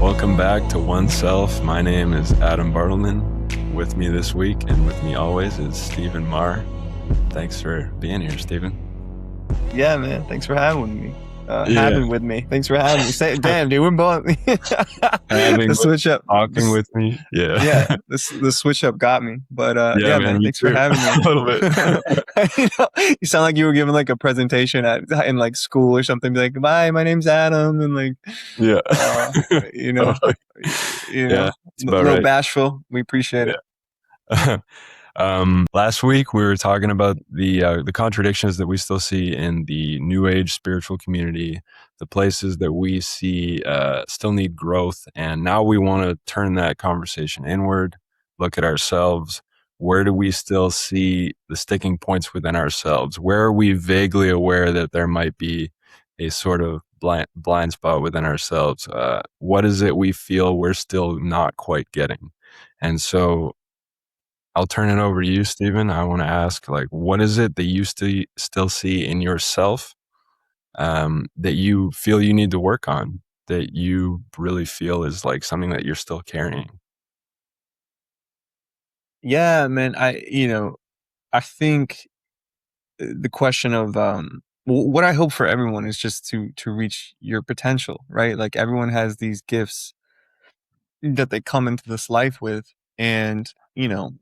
Welcome back to Oneself. My name is Adam Bartleman. With me this week and with me always is Stephen Marr. Thanks for being here, Stephen. Yeah, man. Thanks for having me. Yeah, Having with me. Thanks for having me. Say, damn, dude, we're both having the switch up. talking with me. Yeah, Yeah, the switch up got me. But yeah, yeah, man, man. me Thanks for too. having me. A little bit. You sound like you were giving like a presentation in like school or something. Be like, "Bye, my name's Adam," and like, Yeah, uh, you know, totally. Yeah, it's a about little right. bashful. We appreciate it. Yeah. Last week we were talking about the contradictions that we still see in the New Age spiritual community, the places that we see still need growth, and now we want to turn that conversation inward, look at ourselves. Where do we still see the sticking points within ourselves? Where are we vaguely aware that there might be a sort of blind spot within ourselves? What is it we feel we're still not quite getting? And so I'll turn it over to you, Stephen. I want to ask, like, what is it that you still see in yourself that you feel you need to work on, that you really feel is like something that you're still carrying? Yeah, man. I think the question of what I hope for everyone is just to reach your potential, right? Like everyone has these gifts that they come into this life with, and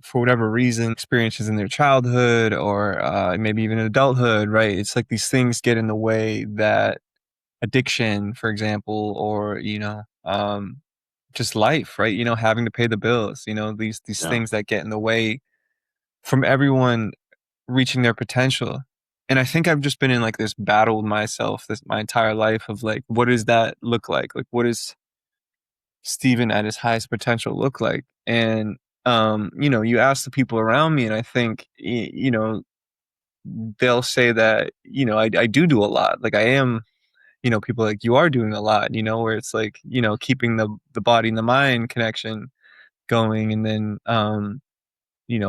for whatever reason, experiences in their childhood or maybe even adulthood, right? It's like these things get in the way, that addiction, for example, or just life, right? Having to pay the bills, these Yeah, things that get in the way from everyone reaching their potential. And I think I've just been in like this battle with myself this my entire life of like, what does that look like? Like, what does Steven at his highest potential look like? And you ask the people around me, and I think they'll say that I do a lot. Like I am, people like, you are doing a lot. Where it's like keeping the body and the mind connection going, and then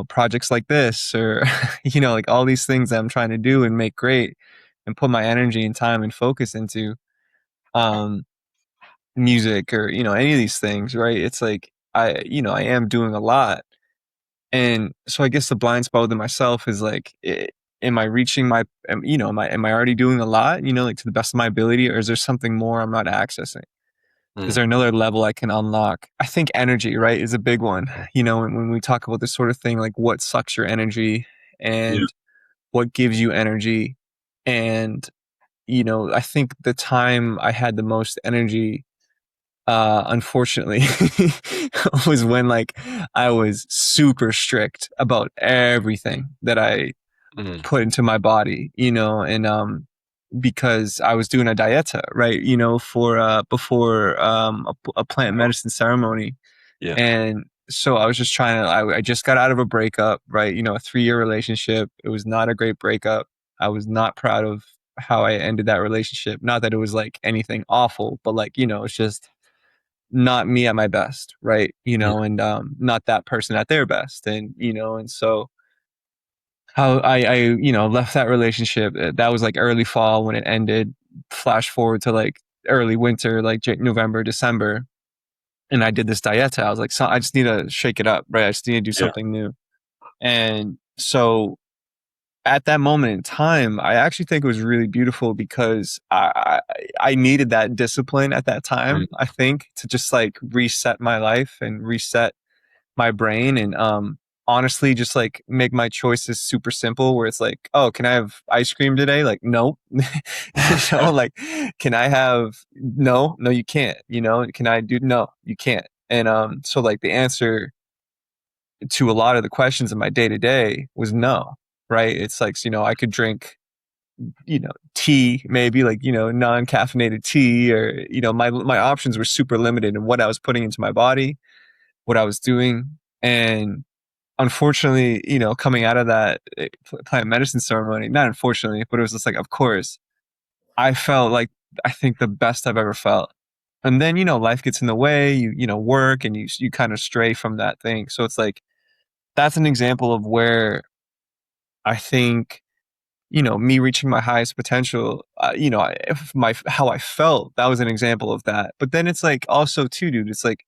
projects like this, or like all these things that I'm trying to do and make great and put my energy and time and focus into, um music, or any of these things, right? It's like I am doing a lot. And so I guess the blind spot within myself is like, am I reaching am I already doing a lot, like to the best of my ability, or is there something more I'm not accessing? Is mm, there another level I can unlock? I think energy, right, is a big one. When we talk about this sort of thing, like what sucks your energy yeah, and what gives you energy. And I think the time I had the most energy, unfortunately, was when like I was super strict about everything that I mm, put into my body, and because I was doing a dieta, right, for before a plant medicine ceremony. yeah, And so I was just trying to, I just got out of a breakup, right? A 3-year relationship. It was not a great breakup. I was not proud of how I ended that relationship. Not that it was like anything awful, but like, it's just not me at my best, right? mm, And not that person at their best. And, and so how I left that relationship. That was like early fall when it ended. Flash forward to like early winter, like November, December, and I did this dieta. I was like, so I just need to shake it up, right? I just need to do yeah, something new. And so at that moment in time, I actually think it was really beautiful, because I needed that discipline at that mm, time, I think, to just like reset my life and reset my brain, and honestly just like make my choices super simple, where it's like, oh, can I have ice cream today? Like, nope. Like, can I have, no, you can't. Can I do, no, you can't. And so like the answer to a lot of the questions in my day to day was no, right? It's like, I could drink tea, maybe, like non-caffeinated tea, or my options were super limited in what I was putting into my body, what I was doing. And unfortunately, coming out of that plant medicine ceremony, not unfortunately, but it was just like, of course, I felt like, I think the best I've ever felt. And then, life gets in the way, work, and you kind of stray from that thing. So it's like, that's an example of where I think me reaching my highest potential, if my how I felt, that was an example of that. But then it's like also too, dude, it's like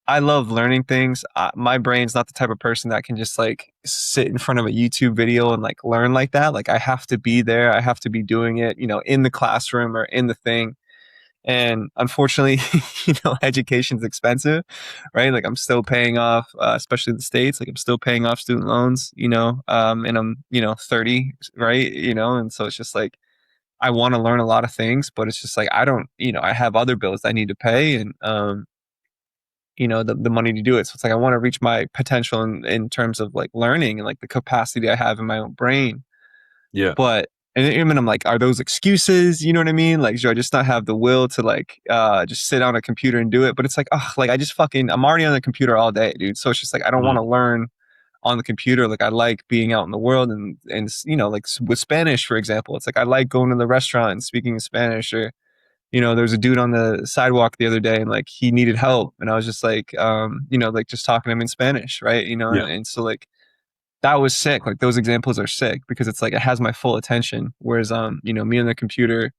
I love learning things. My brain's not the type of person that can just like sit in front of a YouTube video and like learn like that. Like I have to be there. I have to be doing it, in the classroom or in the thing. And unfortunately, education's expensive, right? Like I'm still paying off, especially in the States, like I'm still paying off student loans, and I'm, 30, right? And so it's just like, I want to learn a lot of things, but it's just like, I don't, I have other bills I need to pay and, the money to do it. So it's like, I want to reach my potential in terms of like learning and like the capacity I have in my own brain. Yeah. But and I'm like, are those excuses? You know what I mean? Like, should I just not have the will to like just sit on a computer and do it? But it's like, oh, like I just I'm already on the computer all day, dude. So it's just like I don't want Mhm. to learn on the computer. Like I like being out in the world and like with Spanish, for example, it's like I like going to the restaurant and speaking in Spanish. Or there was a dude on the sidewalk the other day and like he needed help, and I was just like, like just talking to him in Spanish, right? Yeah. And so like that was sick. Like those examples are sick because it's like it has my full attention. Whereas me on the computer,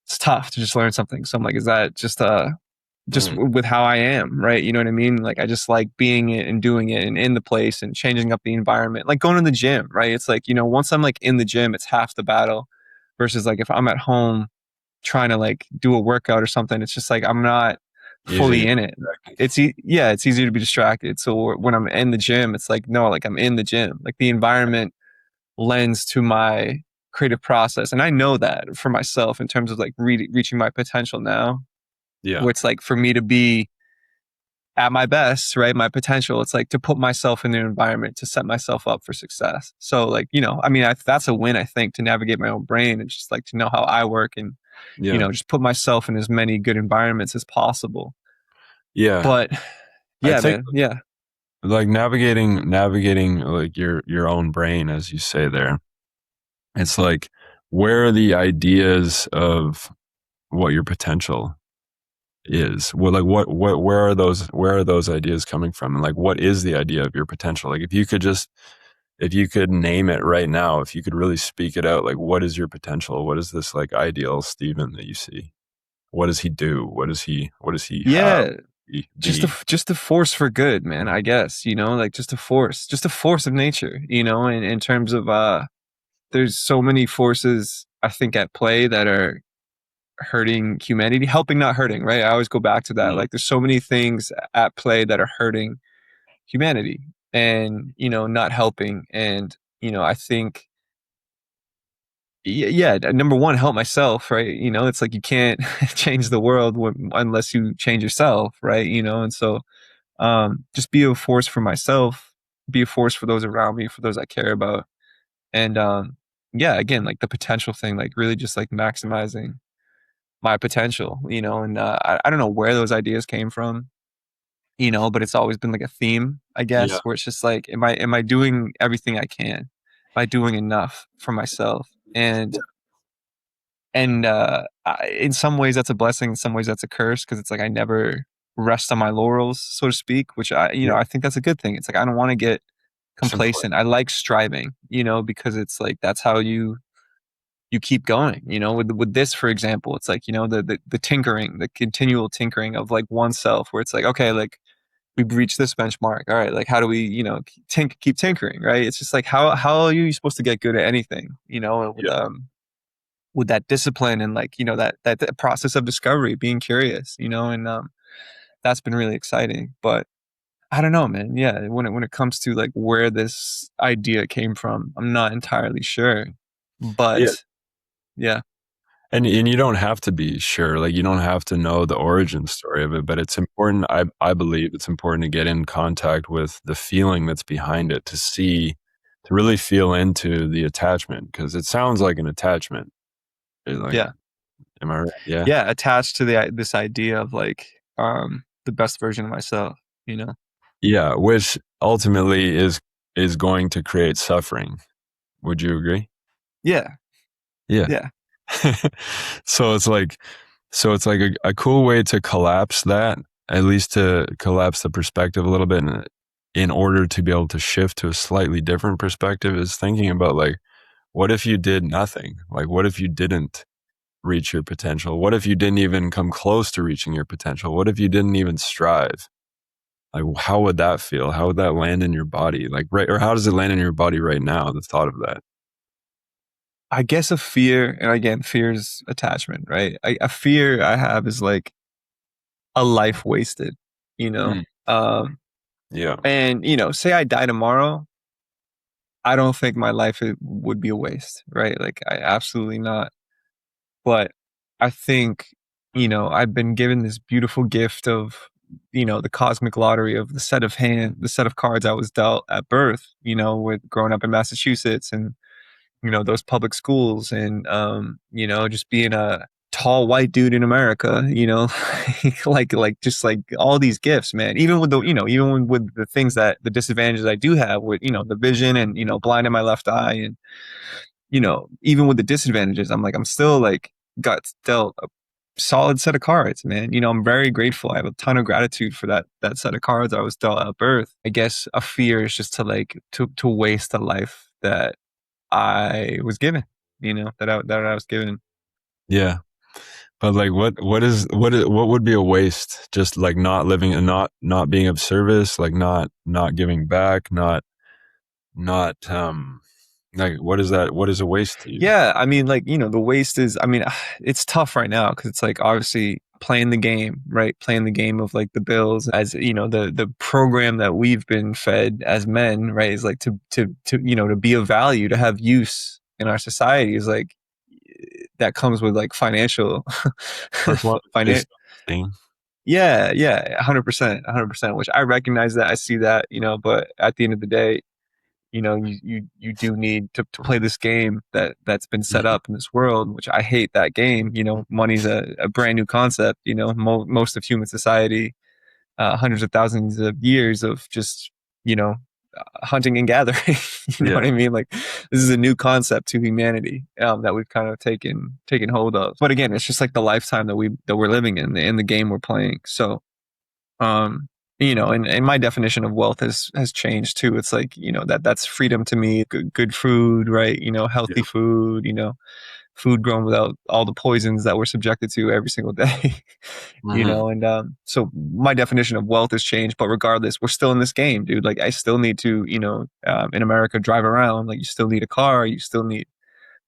it's tough to just learn something. So I'm like, is that just Mm. with how I am, right? You know what I mean? Like I just like being it and doing it and in the place and changing up the environment. Like going to the gym, right? It's like, once I'm like in the gym, it's half the battle versus like if I'm at home trying to like do a workout or something, it's just like I'm not Easy to fully get in it. distracted. It's easier to be distracted. So when I'm in the gym, it's like no, like I'm in the gym. Like the environment lends to my creative process, and I know that for myself in terms of like reaching my potential now. Yeah. Where it's like for me to be at my best, right? My potential. It's like to put myself in an environment to set myself up for success. So like I mean, that's a win. I think to navigate my own brain and just like to know how I work and Yeah. just put myself in as many good environments as possible. Yeah. But I yeah, think man. Yeah. like navigating like your own brain, as you say there. It's like, where are the ideas of what your potential is? Well, like where are those ideas coming from? And like, what is the idea of your potential? Like, if you could name it right now, if you could really speak it out, like, what is your potential? What is this like ideal Stephen that you see? What does he do? What does he have? Yeah. Be? Just a force for good, man, I guess, like just a force of nature, in terms of there's so many forces I think at play that are hurting humanity, helping, not hurting, right? I always go back to that. Mm. Like there's so many things at play that are hurting humanity and, not helping. And, I think, yeah, number one, help myself, right? It's like you can't change the world unless you change yourself, right? And so just be a force for myself, be a force for those around me, for those I care about. And yeah, again, like the potential thing, like really just like maximizing my potential, and I don't know where those ideas came from, but it's always been like a theme, I Yeah. guess, where it's just like, am I doing everything I can? Am I doing enough for myself? In some ways that's a blessing, in some ways that's a curse, because it's like I never rest on my laurels, so to speak, which Yeah. I think that's a good thing. It's like I don't want to get It's important. complacent. I like striving, because it's like that's how you keep going, with this, for example. It's like, the tinkering, the continual tinkering of like oneself, where it's like, okay, like we've reached this benchmark, all right, like how do we, keep tinkering, right? It's just like how are you supposed to get good at anything, Yeah. with that discipline and like, that process of discovery, being curious, and that's been really exciting. But I don't know, man. Yeah, when it comes to like where this idea came from, I'm not entirely sure. Yeah. But yeah, And you don't have to be sure, like you don't have to know the origin story of it, but it's important. I believe it's important to get in contact with the feeling that's behind it, to really feel into the attachment, because it sounds like an attachment. Like, yeah, am I right? Yeah. yeah, attached to this idea of like the best version of myself, Yeah, which ultimately is going to create suffering. Would you agree? yeah, Yeah. yeah, So it's like a cool way to collapse that, at least to collapse the perspective a little bit, in order to be able to shift to a slightly different perspective, is thinking about like, what if you did nothing? Like, what if you didn't reach your potential? What if you didn't even come close to reaching your potential? What if you didn't even strive? Like, how would that feel? How would that land in your body? Like, right, or how does it land in your body right now? The thought of that. I guess a fear, and again, fear is attachment, right? A fear I have is like a life wasted, you know? Mm, yeah. And, say I die tomorrow, I don't think my life would be a waste, right? Like, I absolutely not. But I think, I've been given this beautiful gift of, the cosmic lottery of the set of cards I was dealt at birth, with growing up in Massachusetts and, those public schools and, just being a tall white dude in America, like just like all these gifts, man. Even with with the things that the disadvantages I do have with, the vision and, blind in my left eye and, even with the disadvantages, I'm still like got dealt a solid set of cards, man. I'm very grateful. I have a ton of gratitude for that set of cards I was dealt at birth. I guess a fear is just to like to waste a life that I was given, that I was given. Yeah. But like, what would be a waste? Just like not living and not being of service, like not giving back, not like, what is that? What is a waste to you? Yeah, I mean, like, the waste is, I mean, it's tough right now because it's like obviously playing the game, right? Playing the game of like the bills as, the program that we've been fed as men, right? Is like to be of value, to have use in our society is like that comes with like financial, finan- Performance-based thing. yeah, yeah, 100%, 100%, which I recognize that, I see that, but at the end of the day, you do need to play this game that's been set Mhm. up in this world, which I hate that game. Money's a brand new concept. Most of human society, hundreds of thousands of years of just, hunting and gathering. You know Yeah. what I mean? Like this is a new concept to humanity, that we've kind of taken hold of. But again, it's just like the lifetime that we're living in the game we're playing. So um and my definition of wealth has changed too. It's like, that's freedom to me. Good food, right? Healthy Yeah. food, food grown without all the poisons that we're subjected to every single day. Hmm. And so my definition of wealth has changed, but regardless, we're still in this game, dude. Like I still need to, in America, drive around. Like you still need a car, you still need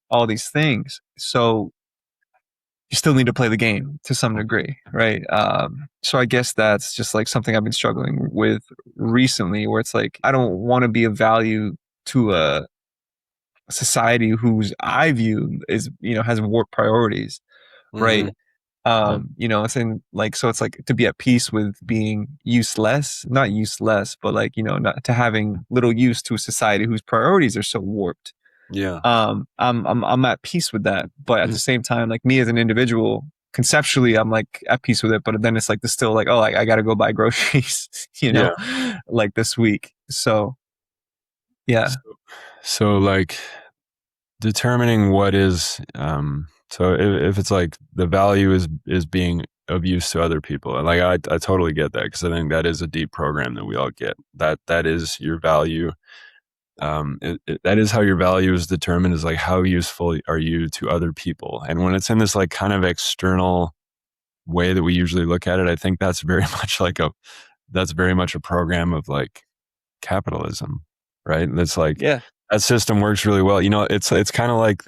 all these things. So you still need to play the game to some degree, right? So I guess that's just like something I've been struggling with recently, where it's like I don't want to be of value to a society whose I view is, has warped priorities, right? Hmm. Yeah. It's in like, so it's like to be at peace with being useless, not useless, but like, not to having little use to a society whose priorities are so warped. Yeah. I'm at peace with that, but at the same time, like me as an individual, conceptually, I'm like at peace with it. But then it's like there's still like, oh, like I got to go buy groceries, Yeah. like this week. So yeah, So, so like determining what is so if it's like the value is being of use to other people, and like I totally get that, because I think that is a deep program that we all get, that is your value. That is how your value is determined, is like how useful are you to other people. And when it's in this like kind of external way that we usually look at it, I think that's very much like that's very much a program of like capitalism, right? That's like, yeah, that system works really well. It's kind of like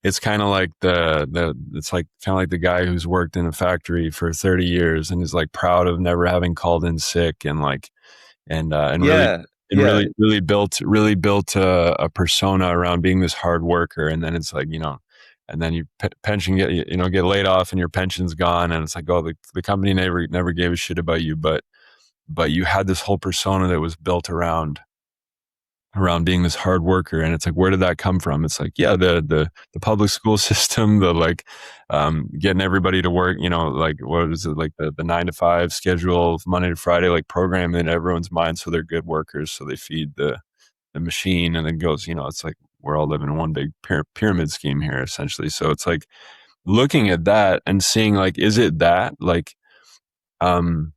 it's kind of like it's like kind of like the guy who's worked in a factory for 30 years and is like proud of never having called in sick, and like and really yeah, and yeah, really built a persona around being this hard worker. And then it's like, and then you pension get laid off and your pension's gone, and it's like, oh, the company never gave a shit about you, but you had this whole persona that was built around being this hard worker. And it's like, where did that come from? It's like, yeah, the public school system, the like getting everybody to work, like, what is it, like the 9 to 5 schedule, Monday to Friday, like program in everyone's mind so they're good workers, so they feed the machine, and then goes, it's like we're all living in one big pyramid scheme here, essentially. So it's like looking at that and seeing like, is it that, like, um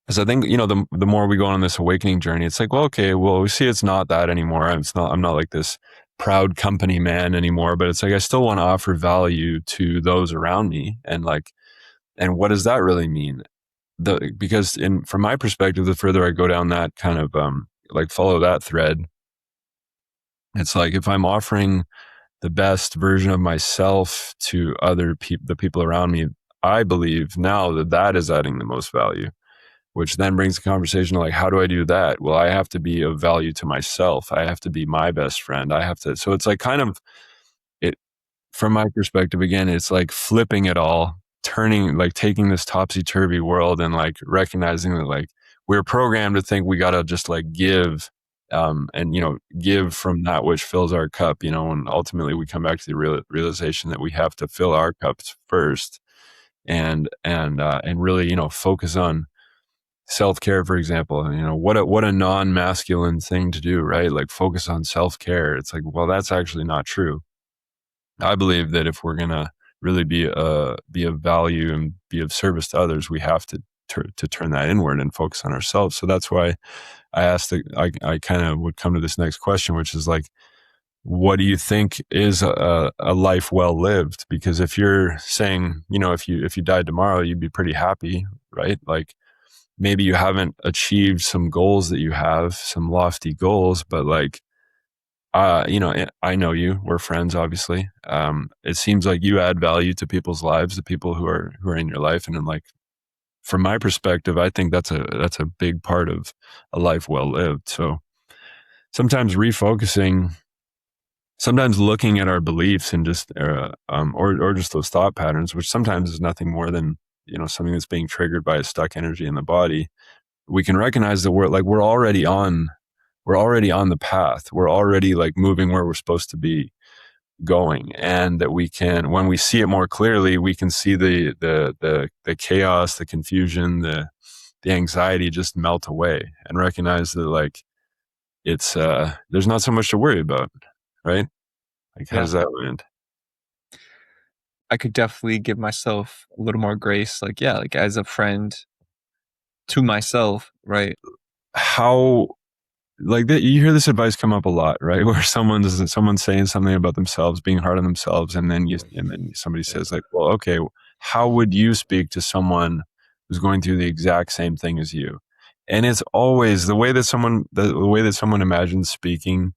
because I think, the more we go on this awakening journey, it's like, well, okay, well, we see it's not that anymore. I'm not like this proud company man anymore, but it's like, I still want to offer value to those around me. And like, and what does that really mean? Because from my perspective, the further I go down that kind of, like follow that thread, it's like, if I'm offering the best version of myself to other people, the people around me, I believe now that that is adding the most value, which then brings the conversation to like, how do I do that? Well, I have to be of value to myself. I have to be my best friend. I have to, so it's like kind of it, from my perspective, again, it's like flipping it all, turning, like taking this topsy turvy world and like recognizing that like we're programmed to think we got to just like give, and give from that which fills our cup, and ultimately we come back to the realization that we have to fill our cups first, and really focus on self-care, for example. What a non-masculine thing to do, right? Like focus on self-care. It's like, well, that's actually not true. I believe that if we're gonna really be of value and be of service to others, we have to turn that inward and focus on ourselves. So that's why I kind of would come to this next question, which is like, what do you think is a life well lived? Because if you're saying, if you died tomorrow, you'd be pretty happy, right? Like maybe you haven't achieved some goals that you have, some lofty goals, but like, I know you, we're friends, obviously. It seems like you add value to people's lives, the people who are in your life. And then like, from my perspective, I think that's a big part of a life well lived. So sometimes refocusing, sometimes looking at our beliefs and just, or just those thought patterns, which sometimes is nothing more than, something that's being triggered by a stuck energy in the body. We can recognize that we're already on the path. We're already like moving where we're supposed to be going. And that we can, when we see it more clearly, we can see the chaos, the confusion, the anxiety just melt away, and recognize that like it's, there's not so much to worry about, right? Like, how Yeah. does that land? I could definitely give myself a little more grace, like, yeah, like as a friend to myself, right? How, like that, you hear this advice come up a lot, right? Where someone's saying something about themselves, being hard on themselves, and then somebody says like, well, okay, how would you speak to someone who's going through the exact same thing as you? And it's always the way that someone imagines speaking,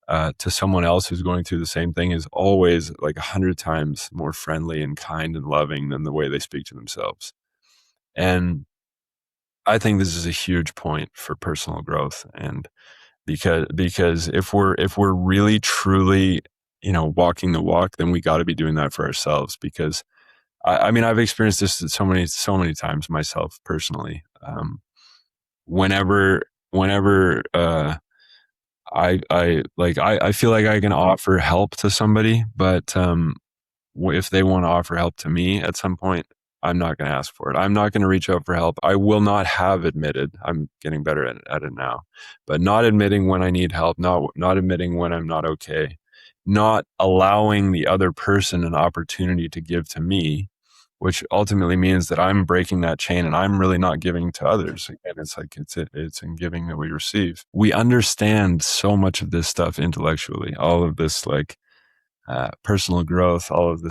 to someone else who's going through the same thing, is always like 100 times more friendly and kind and loving than the way they speak to themselves. And I think this is a huge point for personal growth. And because if we're really truly, walking the walk, then we got to be doing that for ourselves. Because I mean, I've experienced this so many times myself personally. Whenever I feel like I can offer help to somebody, but if they want to offer help to me at some point, I'm not going to ask for it. I'm not going to reach out for help. I will not have admitted. I'm getting better at it now, but not admitting when I need help, not admitting when I'm not okay, not allowing the other person an opportunity to give to me, which ultimately means that I'm breaking that chain and I'm really not giving to others. Again, it's like it's in giving that we receive. We understand so much of this stuff intellectually, all of this like, personal growth, all of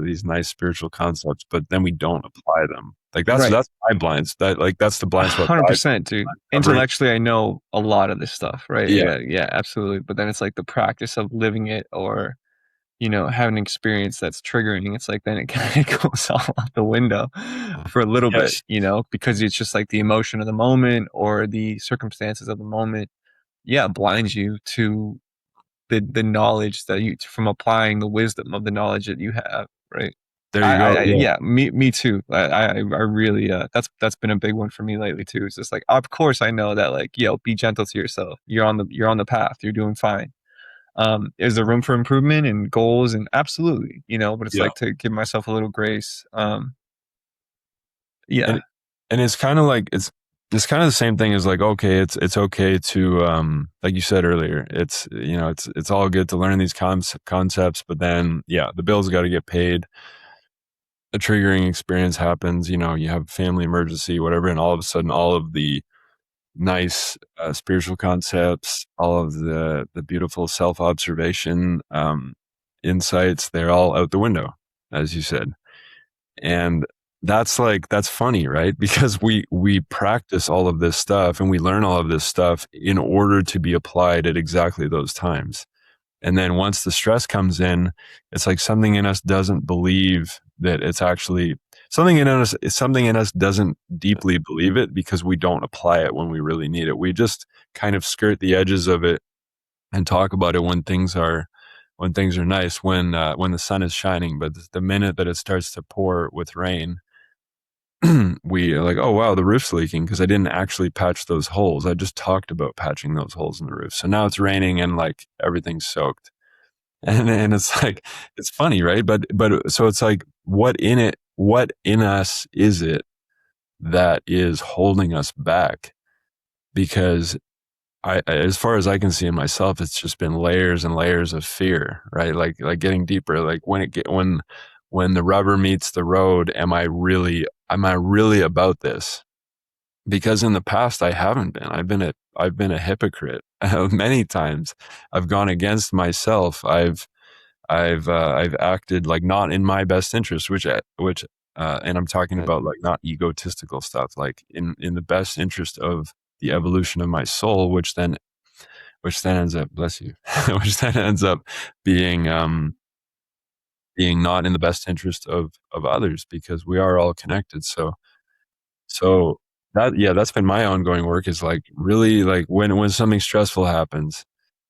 these nice spiritual concepts, but then we don't apply them. Like Right. that's my blinds. That's the A blind spot hundred that percent, dude. I'm covering. Intellectually, I know a lot of this stuff, right? Yeah, Yeah, yeah, absolutely. But then it's like the practice of living it, or having an experience that's triggering. It's like then it kind of goes all out the window for a little bit, yes, because it's just like the emotion of the moment or the circumstances of the moment. Yeah, blinds you to the knowledge that you from applying the wisdom of the knowledge that you have, right? there you go. Yeah, Yeah, me too. I really that's been a big one for me lately too. It's just like, of course I know that, like, be gentle to yourself. You're on the path. You're doing fine. Is there room for improvement and goals? And absolutely, but it's yeah. like to give myself a little grace. Yeah, And it's kind of like it's kind of the same thing as like, okay, it's okay to, like you said earlier, it's all good to learn these concepts, but then yeah, the bills got to get paid. a triggering experience happens, you have family emergency, whatever, and all of a sudden, all of the nice spiritual concepts, all of the beautiful self observation insights, they're all out the window, as you said. And that's funny, right? Because we practice all of this stuff and we learn all of this stuff in order to be applied at exactly those times. And then once the stress comes in, it's like something in us doesn't believe that it's actually something in us doesn't deeply believe it because we don't apply it when we really need it. We just kind of skirt the edges of it and talk about it when things are nice, when the sun is shining. But the minute that it starts to pour with rain, we are like, oh wow, the roof's leaking because I didn't actually patch those holes. I just talked about patching those holes in the roof. So now it's raining and like everything's soaked. And it's like it's funny, right? But so it's like what in us is it that is holding us back? Because as far as I can see in myself, it's just been layers and layers of fear, right? Like getting deeper. Like when the rubber meets the road, am I really about this? Because in the past I haven't been. I've been a hypocrite many times. I've gone against myself. I've acted like not in my best interest, and I'm talking about like not egotistical stuff, like in the best interest of the evolution of my soul, which then ends up, bless you, which then ends up being being not in the best interest of others because we are all connected. So that's been my ongoing work is like really like when something stressful happens.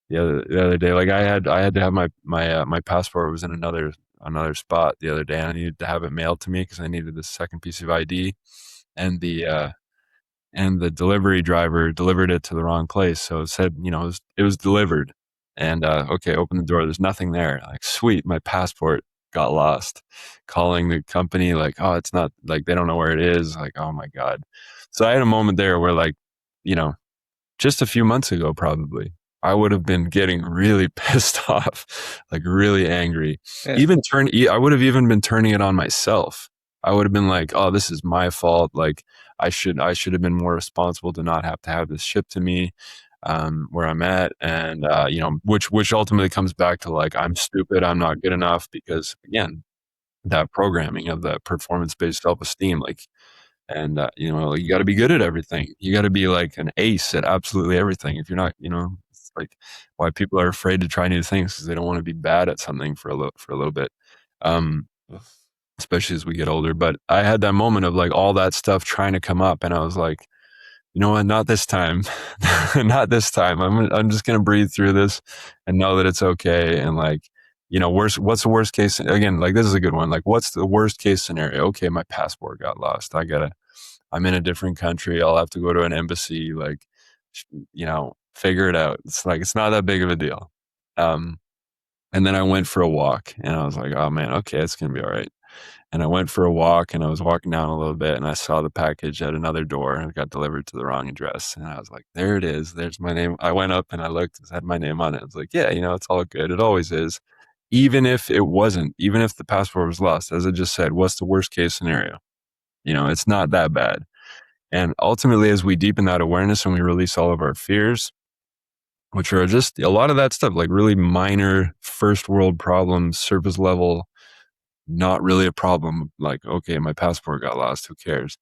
The other day, like I had to have my passport was in another spot the other day, and I needed to have it mailed to me because I needed the second piece of ID, and the delivery driver delivered it to the wrong place. So it said, it was delivered, and okay, open the door. There's nothing there. Like sweet, my passport got lost. Calling the company, like, oh, it's not, like they don't know where it is. Like, oh my god. So I had a moment there where like, you know, just a few months ago, probably, I would have been getting really pissed off, like really angry. Yeah. I would have even been turning it on myself. I would have been like, oh, this is my fault. Like I should have been more responsible to not have to have this shipped to me, where I'm at. And, which ultimately comes back to like, I'm stupid. I'm not good enough because again, that programming of the performance-based self-esteem, like, and, you got to be good at everything. You got to be like an ace at absolutely everything. If you're not, it's like why people are afraid to try new things because they don't want to be bad at something for a little bit, um, especially as we get older. But I had that moment of like all that stuff trying to come up, and I was like, you know what, not this time, not this time. I'm just gonna breathe through this and know that it's okay. And like, what's the worst case? Again, like this is a good one. Like, what's the worst case scenario? Okay, my passport got lost. I'm in a different country. I'll have to go to an embassy, like, figure it out. It's like, it's not that big of a deal. Um, and then I went for a walk and I was like, oh man, okay, it's going to be all right. And I went for a walk and I was walking down a little bit and I saw the package at another door and it got delivered to the wrong address. And I was like, there it is. There's my name. I went up and I looked, it had my name on it. I was like, yeah, it's all good. It always is. Even if it wasn't, even if the passport was lost, as I just said, what's the worst case scenario? It's not that bad. And ultimately, as we deepen that awareness and we release all of our fears, which are just a lot of that stuff, like really minor first world problems, surface level, not really a problem. Like, okay, my passport got lost. Who cares?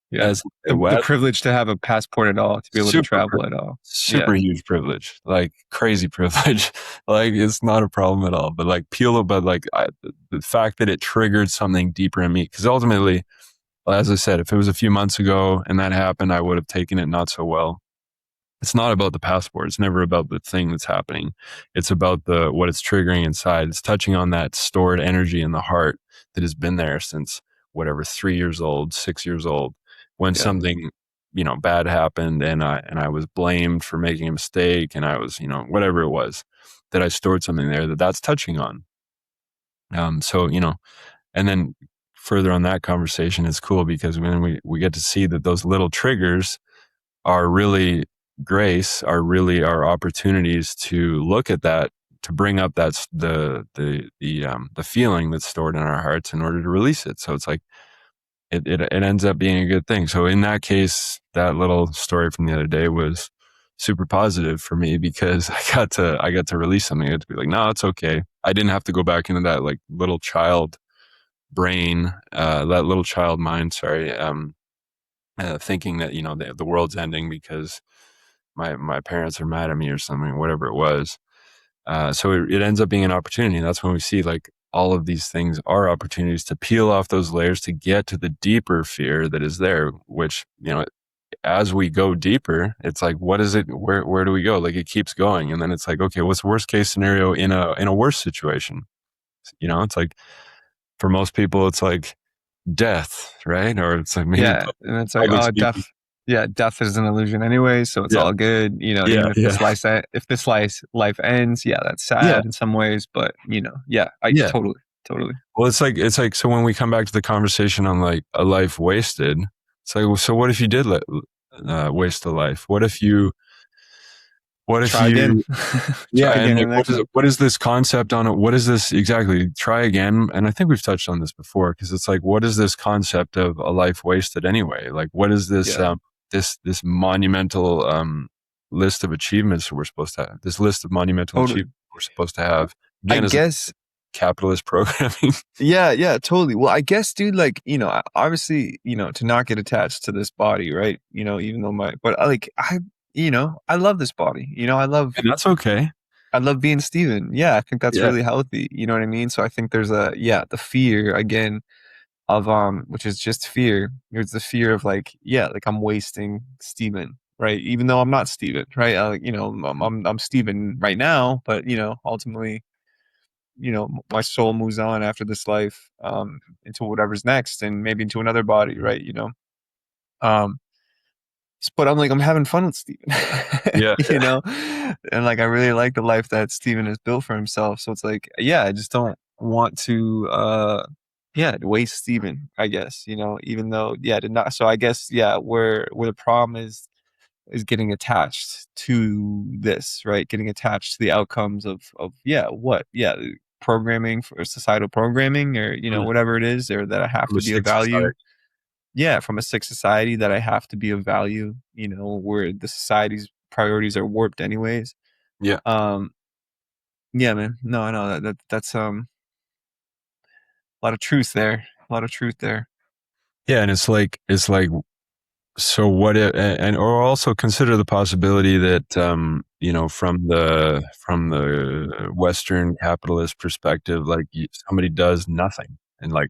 Yeah. As The privilege to have a passport at all, to be able to travel at all. super huge privilege, like crazy privilege. Like it's not a problem at all. But like the fact that it triggered something deeper in me, because ultimately, as I said, if it was a few months ago and that happened, I would have taken it not so well. It's not about the passport. It's never about the thing that's happening. It's about what it's triggering inside. It's touching on that stored energy in the heart that has been there since whatever, 3 years old, 6 years old, when something, bad happened and I was blamed for making a mistake and I was, whatever it was, that I stored something there that's touching on. So, and then further on that conversation, it's cool because when we get to see that those little triggers are really grace, are really our opportunities to look at that to bring up the feeling that's stored in our hearts in order to release it. So it's like it ends up being a good thing. So in that case, that little story from the other day was super positive for me because I got to release something. I had to be like, no, it's okay. I didn't have to go back into that like little child brain, that little child mind, sorry, thinking that, the world's ending because my parents are mad at me or something, whatever it was. So it ends up being an opportunity. That's when we see like all of these things are opportunities to peel off those layers to get to the deeper fear that is there, which, as we go deeper, it's like, what is it? Where do we go? Like it keeps going. And then it's like, okay, what's the worst case scenario in a worse situation? It's like for most people, it's like death, right? Or it's like maybe Yeah, and it's like, public oh, speaking. death is an illusion anyway, so it's Yeah. all good. Yeah. Even if Yeah. this life ends, yeah, that's Yeah. sad in some ways, but yeah, I Yeah. totally Well, it's like so when we come back to the conversation on like a life wasted, it's like, well, so what if you did waste a life? What if try again, you try Yeah, and again like in the next life. what is this concept on it? What is this exactly? Try again. And I think we've touched on this before because it's like, what is this concept of a life wasted anyway? Like, what is this Yeah, this monumental list of achievements we're supposed to have? This list of monumental totally. achievements we're supposed to have. I Again, is guess capitalist programming. Yeah, totally. Well, I guess, dude, like, obviously, to not get attached to this body, right? Even though but I love this body. And that's okay. I love being Steven. Yeah, I think that's Yeah. really healthy. You know what I mean? So I think there's the fear again of, which is just fear. There's the fear of like, yeah, like I'm wasting Steven, right? Even though I'm not Steven, right? I'm Steven right now, but, ultimately, my soul moves on after this life, into whatever's next and maybe into another body, right? Um, but I'm like, I'm having fun with Steven, Yeah. and like, I really like the life that Steven has built for himself. So it's like, yeah, I just don't want to, waste Steven, I guess, even though, yeah, did not. So I guess, yeah, where the problem is getting attached to this, right? Getting attached to the outcomes of programming for societal programming or Mm. whatever it is, or that I have From to a be of sick value. society. Yeah, from a sick society that I have to be of value, where the society's priorities are warped anyways. Yeah. Um yeah, man. No, I know that's a lot of truth there. A lot of truth there. Yeah. And it's like, so what it, and or also consider the possibility that from the Western capitalist perspective, like somebody does nothing and like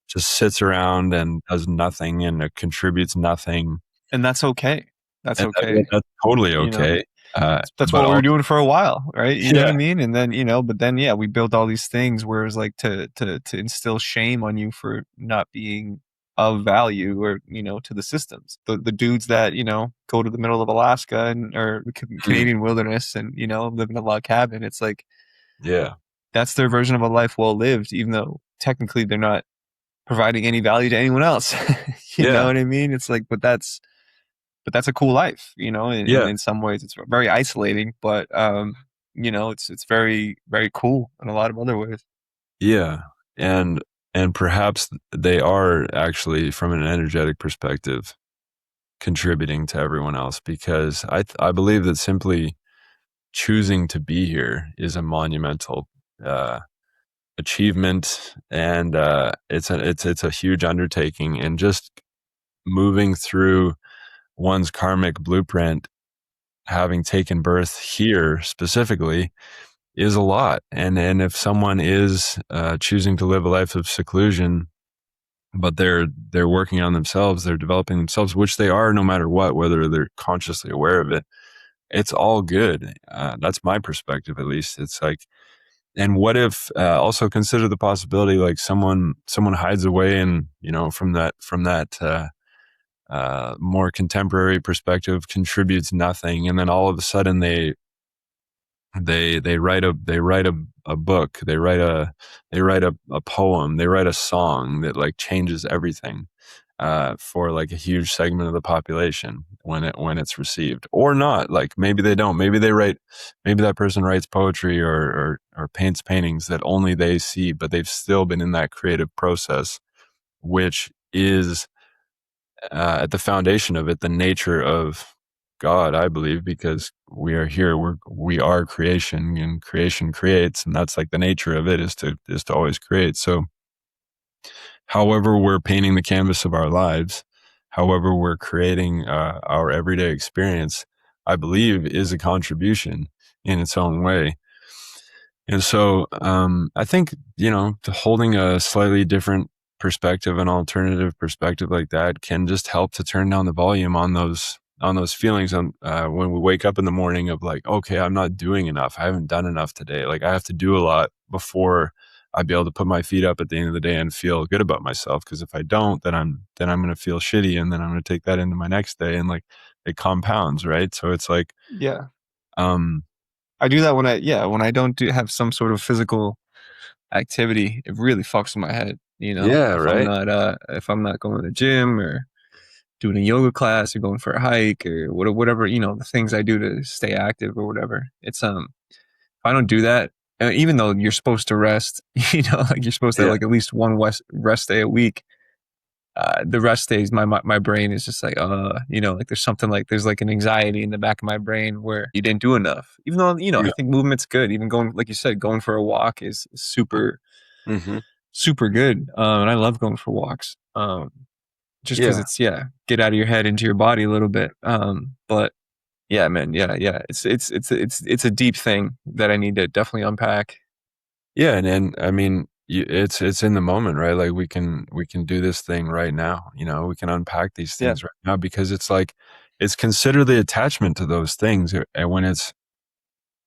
just sits around and does nothing and contributes nothing, And that's okay. That's and okay. that's totally You know? okay. That's But what we were also, doing for a while, right? You know what yeah, I mean? And then, but then yeah, we built all these things where it's like to instill shame on you for not being of value or, to the systems. The dudes that, go to the middle of Alaska or the mm, Canadian wilderness and, live in a log cabin. It's like yeah, that's their version of a life well lived, even though technically they're not providing any value to anyone else. You know yeah, what I mean? It's like, but that's a cool life, yeah, in some ways it's very isolating, but it's very, very cool in a lot of other ways. yeah, and and perhaps they are actually from an energetic perspective contributing to everyone else because I believe that simply choosing to be here is a monumental uh, achievement, and it's a huge undertaking, and just moving through one's karmic blueprint, having taken birth here specifically, is a lot. And if someone is choosing to live a life of seclusion, but they're working on themselves, they're developing themselves, which they are no matter what, whether they're consciously aware of it, it's all good. That's my perspective, at least. It's like, and what if also consider the possibility like someone hides away and from that more contemporary perspective contributes nothing, and then all of a sudden they write a book, they write a poem, they write a song that like changes everything. for like a huge segment of the population when it's received, or not. Like maybe they don't. Maybe that person writes poetry or paints paintings that only they see, but they've still been in that creative process, which is at the foundation of it the nature of God, I believe, because we are here. We are creation, and creation creates, and that's like the nature of it is to always create. So however we're painting the canvas of our lives, however we're creating our everyday experience, I believe is a contribution in its own way. And so I think, holding a slightly different perspective, an alternative perspective like that can just help to turn down the volume on those feelings when we wake up in the morning of like, okay, I'm not doing enough. I haven't done enough today. Like I have to do a lot before I'd be able to put my feet up at the end of the day and feel good about myself. Because if I don't, then I'm going to feel shitty, and then I'm going to take that into my next day, and like it compounds, right? So it's like, Yeah. um, I do that when I don't have some sort of physical activity. It really fucks with my head. yeah, right. If I'm not going to the gym or doing a yoga class or going for a hike or whatever, the things I do to stay active or whatever. If I don't do that, even though you're supposed to rest, like you're supposed to have Yeah. like at least one rest day a week. The rest days, my brain is just like, like there's like an anxiety in the back of my brain where you didn't do enough. Even though, I Yeah. think movement's good. Even going, like you said, going for a walk is super, Hmm. super good. And I love going for walks. Just because Yeah. it's, get out of your head into your body a little bit. But yeah, man, yeah. It's a deep thing that I need to definitely unpack. Yeah, and I mean, it's in the moment, right? Like we can do this thing right now. We can unpack these Yeah, things right now, because it's like it's consider the attachment to those things, and when it's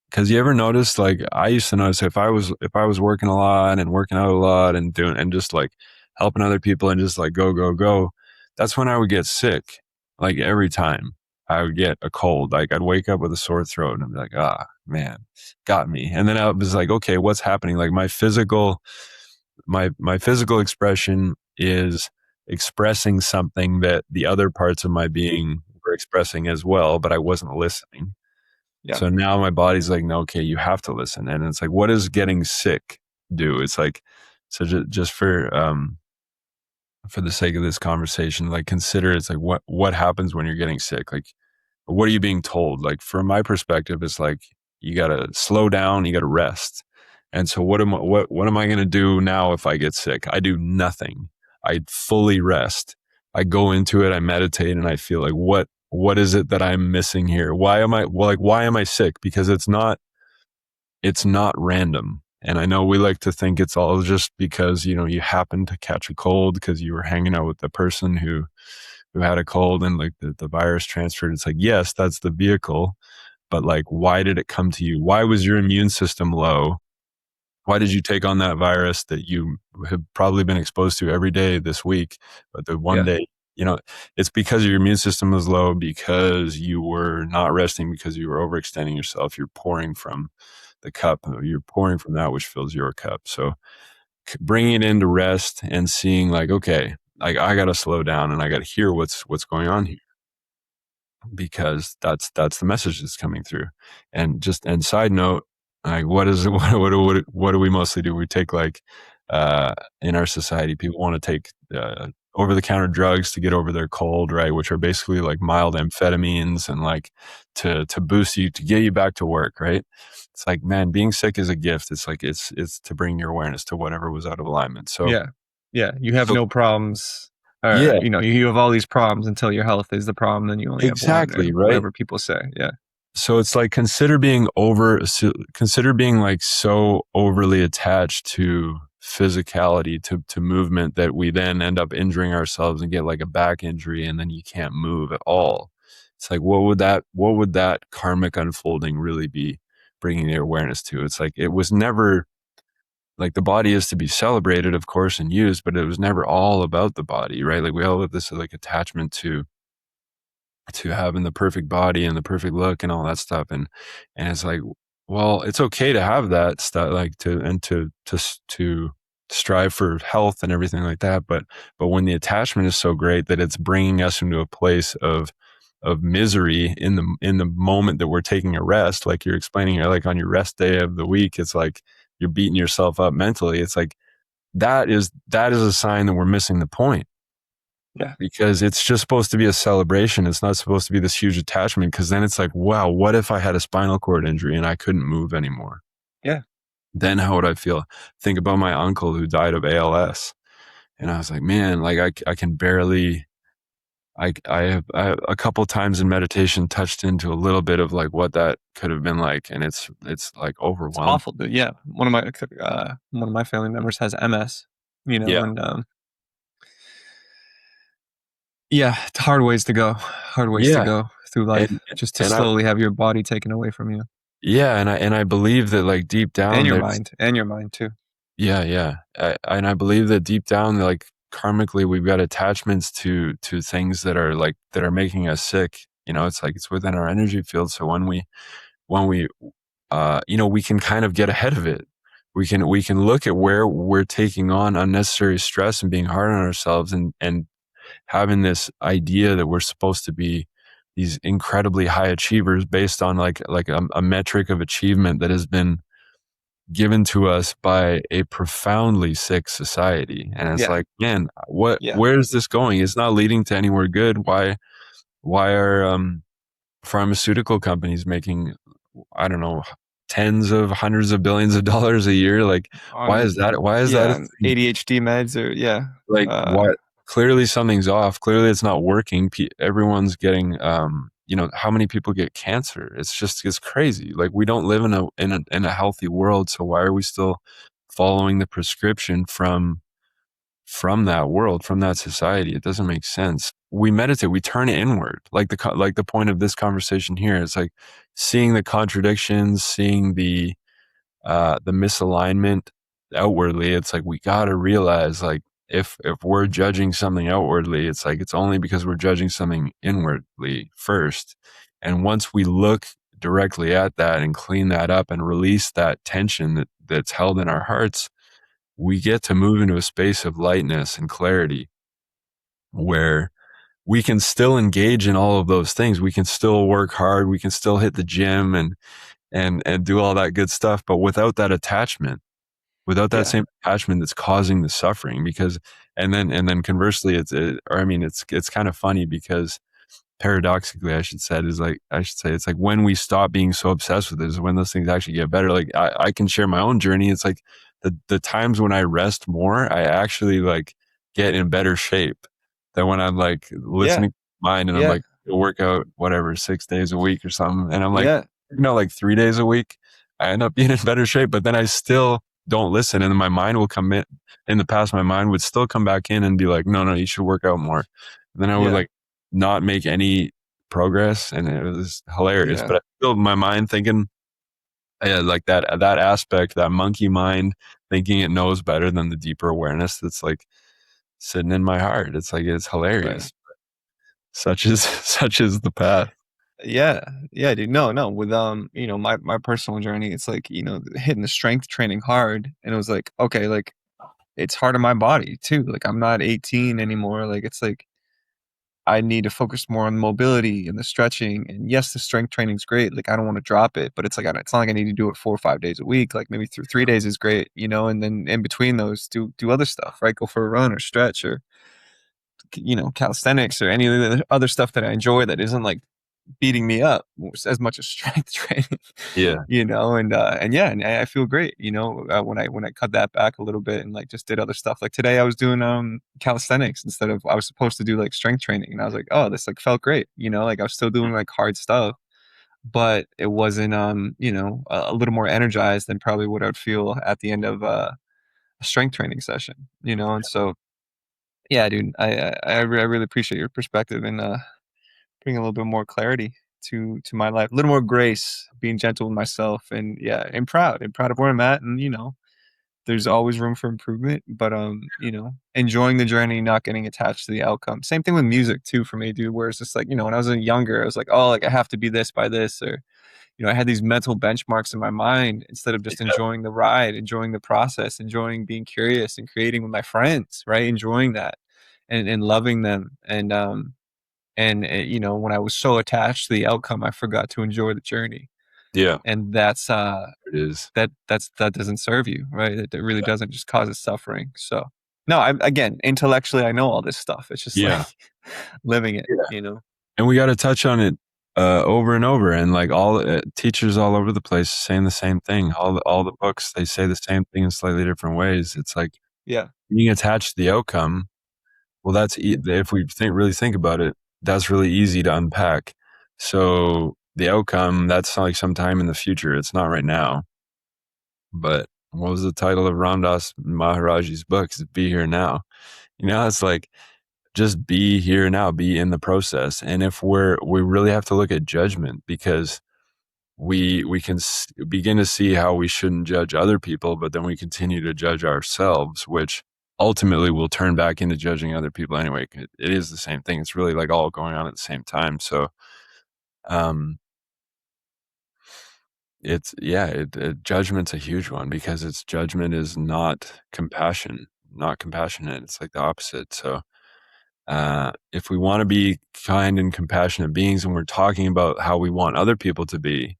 because you ever notice, like I used to notice, if I was working a lot and working out a lot and doing and just like helping other people and just like go go go, that's when I would get sick. Like every time I would get a cold, like I'd wake up with a sore throat and I'd be like, ah man, got me. And then I was like, okay, what's happening? Like my physical expression is expressing something that the other parts of my being were expressing as well, but I wasn't listening. yeah, So now my body's like, no, okay, you have to listen. And it's like, what does getting sick do? It's like, so just for the sake of this conversation, like consider it's like what happens when you're getting sick? Like, what are you being told? Like from my perspective, it's like you gotta slow down, you gotta rest. And so what am I gonna do now if I get sick? I do nothing. I fully rest. I go into it, I meditate, and I feel like what is it that I'm missing here? Why am I sick? Because it's not random. And I know we like to think it's all just because, you happen to catch a cold because you were hanging out with the person who had a cold, and like the virus transferred. It's like, yes, that's the vehicle, but like, why did it come to you? Why was your immune system low? Why did you take on that virus that you have probably been exposed to every day this week? But the one yeah, day, it's because your immune system was low, because you were not resting, because you were overextending yourself. You're pouring from the cup, you're pouring from that which fills your cup. So bringing it into rest and seeing like, okay, like I got to slow down and I got to hear what's going on here, because that's the message that's coming through. And side note, like what is what do we mostly do? We take like in our society, people want to take over the counter drugs to get over their cold, right? Which are basically like mild amphetamines, and like to boost you, to get you back to work, right? It's like, man, being sick is a gift. It's like it's to bring your awareness to whatever was out of alignment. So yeah, yeah. You have so no problems. yeah, You have all these problems until your health is the problem. Then you only have one, or exactly, right. whatever people say. Yeah, So it's like consider being like so overly attached to physicality, to movement, that we then end up injuring ourselves and get like a back injury, and then you can't move at all. It's like, what would that karmic unfolding really be bringing the awareness to? It's like, it was never like, the body is to be celebrated, of course, and used, but it was never all about the body, right? Like we all have this like attachment to having the perfect body and the perfect look and all that stuff. And it's like, well, it's okay to have that stuff, like to strive for health and everything like that. But when the attachment is so great that it's bringing us into a place of misery in the moment that we're taking a rest, like you're explaining, like on your rest day of the week, it's like you're beating yourself up mentally. It's like that is a sign that we're missing the point, Yeah. because it's just supposed to be a celebration. It's not supposed to be this huge attachment, because then it's like, wow, what if I had a spinal cord injury and I couldn't move anymore? Yeah. Then how would I feel? Think about my uncle who died of ALS. And I was like, man, like I can barely, I a couple times in meditation touched into a little bit of like what that could have been like. And it's like It's overwhelming. awful, dude. Yeah. One of my family members has MS, Yeah. and yeah, it's hard ways to go. Hard ways to Yeah. go through life, And, just to and I, slowly have your body taken away from you, yeah. And I believe that like deep down there's, and your mind too. yeah, yeah. And I believe that deep down, like karmically, we've got attachments to things that are like that are making us sick. You know, it's like it's within our energy field. So when we we can kind of get ahead of it. We can look at where we're taking on unnecessary stress and being hard on ourselves, and having this idea that we're supposed to be these incredibly high achievers based on like a metric of achievement that has been given to us by a profoundly sick society. And it's Yeah. like, man, Yeah. where is this going? It's not leading to anywhere good. Why are pharmaceutical companies making, I don't know, tens of hundreds of billions of dollars a year? Like, why On is that? Why is that Yeah, a and thing? ADHD meds, or yeah. Like, Uh what? Clearly something's off. Clearly it's not working. Everyone's getting, how many people get cancer? It's crazy. Like, we don't live in a healthy world. So why are we still following the prescription from that world, from that society? It doesn't make sense. We meditate, we turn inward. Like the point of this conversation here, it's like seeing the contradictions, seeing the misalignment outwardly. It's like we got to realize, like, if we're judging something outwardly, it's like it's only because we're judging something inwardly first. And once we look directly at that and clean that up and release that tension that's held in our hearts, we get to move into a space of lightness and clarity where we can still engage in all of those things. We can still work hard. We can still hit the gym and do all that good stuff, but without that attachment, without that yeah. same attachment that's causing the suffering. Because, and then conversely, it's kind of funny, because paradoxically, I should say, it's like when we stop being so obsessed with it is when those things actually get better. Like I can share my own journey. It's like the times when I rest more, I actually like get in better shape than when I'm like Yeah. listening to mine and I'm Yeah. like, work out whatever 6 days a week or something, and I'm like, Yeah. like 3 days a week, I end up being in better shape. But then I still don't listen, and then my mind will come in the past, my mind would still come back in and be like, no, you should work out more. And then I would Yeah. like not make any progress, and it was hilarious. Yeah. But I feel my mind thinking, yeah, like that aspect, that monkey mind thinking it knows better than the deeper awareness that's like sitting in my heart. It's like it's Right. hilarious. Such is such is the path. Yeah. Yeah, dude. No, no. With my personal journey, it's like, hitting the strength training hard, and it was like, okay, like it's hard on my body too. Like I'm not 18 anymore. Like it's like I need to focus more on mobility and the stretching. And yes, the strength training's great. Like I don't want to drop it, but it's like it's not like I need to do it 4 or 5 days a week. Like maybe 3 days is great, and then in between those, do other stuff, right? Go for a run or stretch, or calisthenics, or any of the other stuff that I enjoy that isn't like beating me up as much as strength training. Yeah. And yeah, and I feel great, when I cut that back a little bit and like just did other stuff. Like today I was doing calisthenics instead of, I was supposed to do like strength training, and I was like, oh, this like felt great, like I was still doing like hard stuff, but it wasn't a little more energized than probably what I'd feel at the end of a strength training session, and so yeah, dude, I really appreciate your perspective, and bring a little bit more clarity to my life, a little more grace, being gentle with myself, and yeah, and proud of where I'm at, and there's always room for improvement, but enjoying the journey, not getting attached to the outcome. Same thing with music too for me, dude. Where it's just like, when I was younger, I was like, oh, like I have to be this by this, or I had these mental benchmarks in my mind instead of just Yeah. enjoying the ride, enjoying the process, enjoying being curious and creating with my friends, right? Enjoying that and loving them. When I was so attached to the outcome, I forgot to enjoy the journey. Yeah. And that's It is. that doesn't serve you, right? It really doesn't, just causes suffering. So no, again, intellectually I know all this stuff. It's just like Yeah. living it, Yeah. And we got to touch on it over and over, and like all teachers all over the place saying the same thing. All the books, they say the same thing in slightly different ways. It's like Yeah. being attached to the outcome. Well, that's if we really think about it, that's really easy to unpack. So the outcome, that's like sometime in the future. It's not right now. But what was the title of Ramdas Maharaji's book? It's Be Here Now. It's like just be here now, be in the process. And if we really have to look at judgment, because we can begin to see how we shouldn't judge other people, but then we continue to judge ourselves, which ultimately will turn back into judging other people anyway. It is the same thing. It's really like all going on at the same time. So, um, judgment's a huge one, because judgment is not compassion, not compassionate. It's like the opposite. So, if we want to be kind and compassionate beings, and we're talking about how we want other people to be,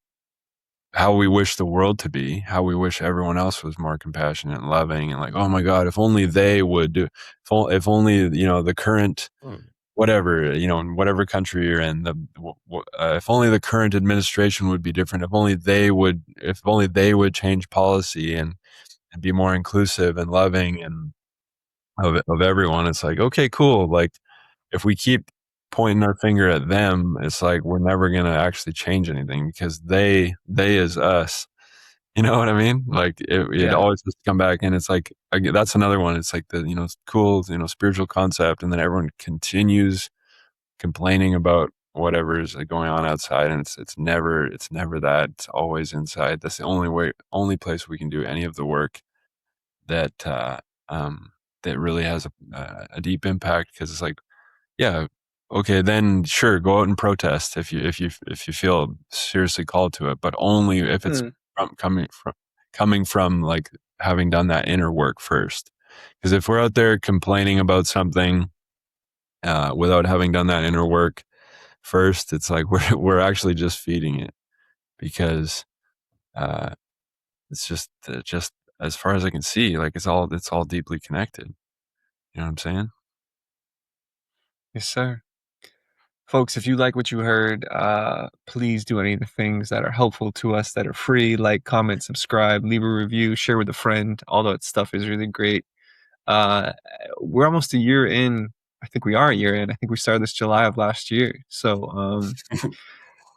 how we wish the world to be, how we wish everyone else was more compassionate and loving, and like, oh my God, if only they would do, if only, the current, whatever, in whatever country you're in, if only the current administration would be different, if only they would change policy and be more inclusive and loving and of everyone. It's like, okay, cool. Like, if we keep pointing our finger at them, it's like we're never going to actually change anything, because they is us. You know what I mean? Like it Yeah. always has to come back. And it's like, that's another one. It's like the, cool, spiritual concept. And then everyone continues complaining about whatever is like going on outside. And it's never that. It's always inside. That's the only place we can do any of the work that, um, that really has a deep impact. Cause it's like, yeah, okay, then sure, go out and protest if you feel seriously called to it, but only if it's Hmm. coming from like having done that inner work first. Because if we're out there complaining about something without having done that inner work first, it's like we're actually just feeding it, because uh, it's just as far as I can see, like it's all deeply connected. You know what I'm saying? Yes, sir. Folks, if you like what you heard, please do any of the things that are helpful to us, that are free, like, comment, subscribe, leave a review, share with a friend. All that stuff is really great. Uh, we're almost a year in. I think we are a year in. I think we started this July of last year. So,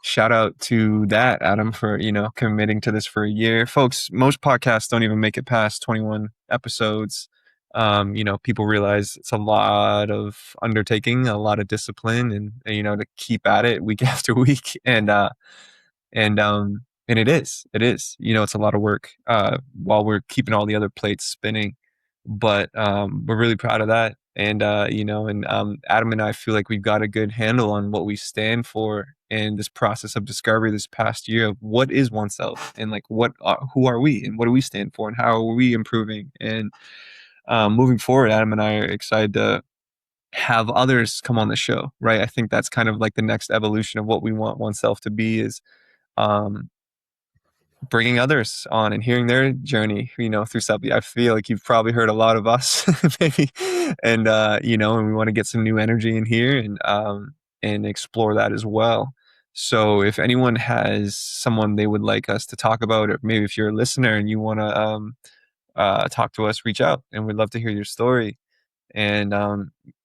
shout out to that, Adam, for, committing to this for a year. Folks, most podcasts don't even make it past 21 episodes. People realize it's a lot of undertaking, a lot of discipline, and to keep at it week after week. And it is, it's a lot of work, while we're keeping all the other plates spinning. But we're really proud of that. And Adam and I feel like we've got a good handle on what we stand for in this process of discovery this past year of what is oneself, and like who are we, and what do we stand for, and how are we improving. And moving forward, Adam and I are excited to have others come on the show, right? I think that's kind of like the next evolution of what we want oneself to be, is um, bringing others on and hearing their journey, through something. I feel like you've probably heard a lot of us, maybe, and we want to get some new energy in here, and explore that as well. So if anyone has someone they would like us to talk about, or maybe if you're a listener and you want to talk to us, reach out, and we'd love to hear your story, and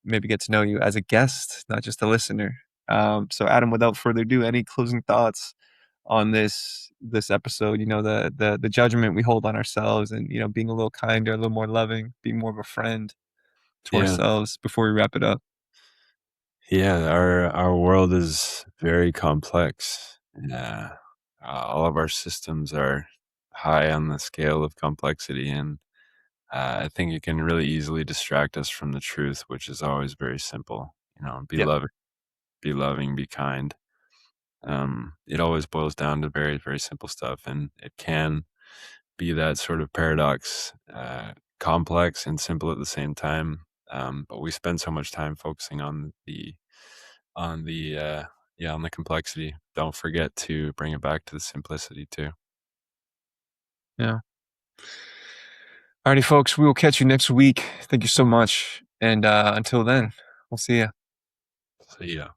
maybe get to know you as a guest, not just a listener. So Adam, without further ado, any closing thoughts on this episode? The judgment we hold on ourselves, and being a little kinder, a little more loving, being more of a friend to Yeah. ourselves before we wrap it up. Yeah, our world is very complex. Yeah, all of our systems are high on the scale of complexity, and I think it can really easily distract us from the truth, which is always very simple. Be Yeah. loving, be loving, be kind. It always boils down to very, very simple stuff, and it can be that sort of paradox, complex and simple at the same time. But we spend so much time focusing on the yeah, on the complexity. Don't forget to bring it back to the simplicity too. Yeah. Alrighty, folks, we will catch you next week. Thank you so much. And until then, we'll see you. So yeah.